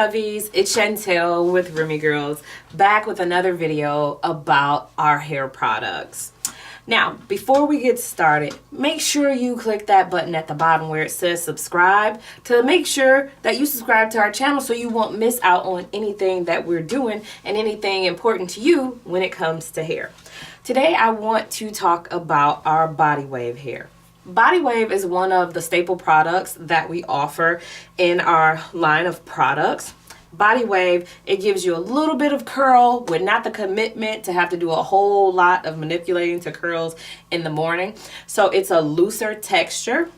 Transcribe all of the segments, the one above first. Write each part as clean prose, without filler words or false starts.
Chubbies, it's Shantel with Remy Girls, back with another video about our hair products. Now, before we get started, make sure you click that button at the bottom where it says subscribe to make sure that you subscribe to our channel so you won't miss out on anything that we're doing and anything important to you when it comes to hair. Today, I want to talk about our body wave hair. Body wave is one of the staple products that we offer in our line of products. Body wave, it gives you a little bit of curl with not the commitment to have to do a whole lot of manipulating to curls in the morning. So it's a looser texture.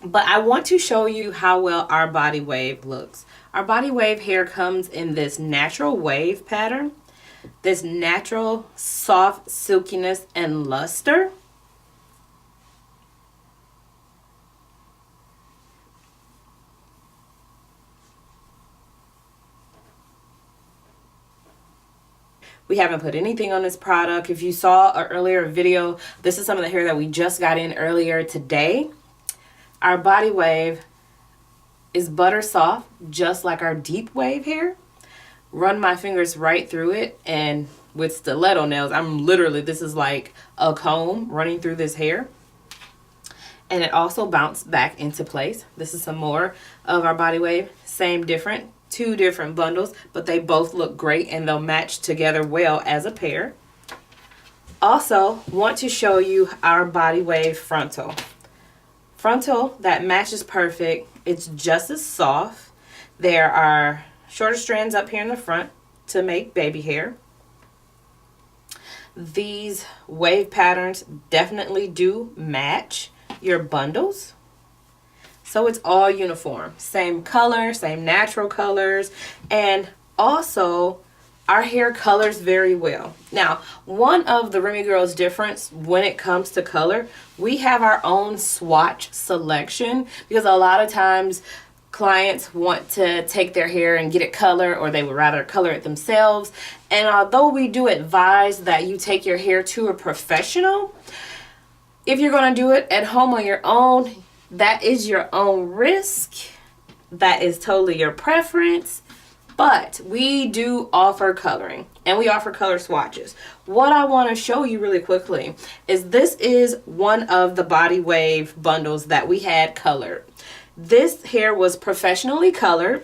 But I want to show you how well our body wave looks. Our body wave hair comes in this natural wave pattern, this natural soft silkiness and luster. We haven't put anything on this product. If you saw an earlier video, this is some of the hair that we just got in earlier today. Our body wave is butter soft, just like our deep wave hair. Run my fingers right through it, and with stiletto nails, this is like a comb running through this hair. And it also bounced back into place. This is some more of our body wave. Same different. Two different bundles, but they both look great and they'll match together well as a pair. Also, want to show you our body wave frontal. Frontal, that matches perfect. It's just as soft. There are shorter strands up here in the front to make baby hair. These wave patterns definitely do match your bundles. So it's all uniform, same color, same natural colors, and also our hair colors very well. Now, one of the Remy Girls difference when it comes to color, we have our own swatch selection because a lot of times clients want to take their hair and get it colored, or they would rather color it themselves. And although we do advise that you take your hair to a professional, if you're going to do it at home on your own, that is your own risk. That is totally your preference. But we do offer coloring, and we offer color swatches. What I want to show you really quickly is this is one of the body wave bundles that we had colored. This hair was professionally colored.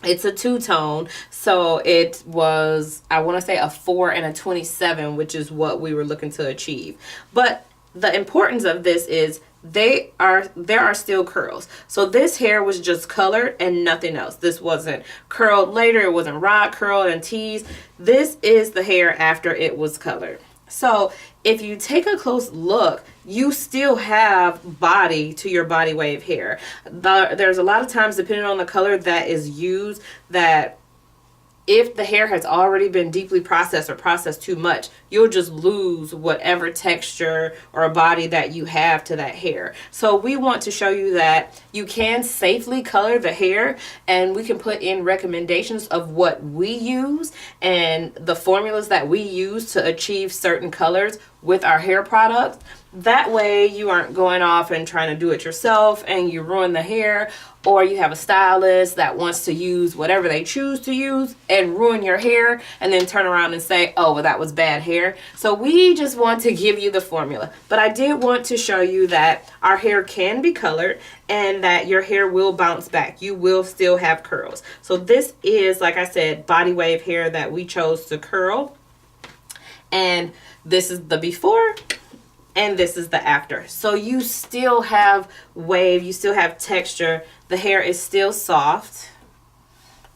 It's a two-tone, so it was, I want to say, a 4 and a 27, which is what we were looking to achieve. But the importance of this is there are still curls. So this hair was just colored and nothing else. This wasn't curled later. It wasn't rod curled and teased. This is the hair after it was colored. So if you take a close look, you still have body to your body wave hair. There's a lot of times, depending on the color that is used, that if the hair has already been deeply processed or processed too much, you'll just lose whatever texture or body that you have to that hair. So we want to show you that you can safely color the hair, and we can put in recommendations of what we use and the formulas that we use to achieve certain colors with our hair products. That way you aren't going off and trying to do it yourself and you ruin the hair, or you have a stylist that wants to use whatever they choose to use and ruin your hair and then turn around and say, oh, well, that was bad hair. So we just want to give you the formula. But I did want to show you that our hair can be colored and that your hair will bounce back. You will still have curls. So this is, like I said, body wave hair that we chose to curl. And this is the before and this is the after. So you still have wave, you still have texture. The hair is still soft.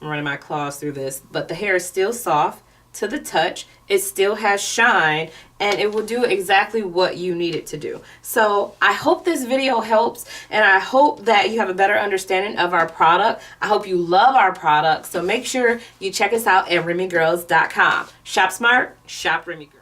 I'm running my claws through this, but the hair is still soft to the touch. It still has shine, and it will do exactly what you need it to do. So I hope this video helps, and I hope that you have a better understanding of our product. I hope you love our product. So make sure you check us out at RemyGirls.com. Shop smart, shop Remy Girls.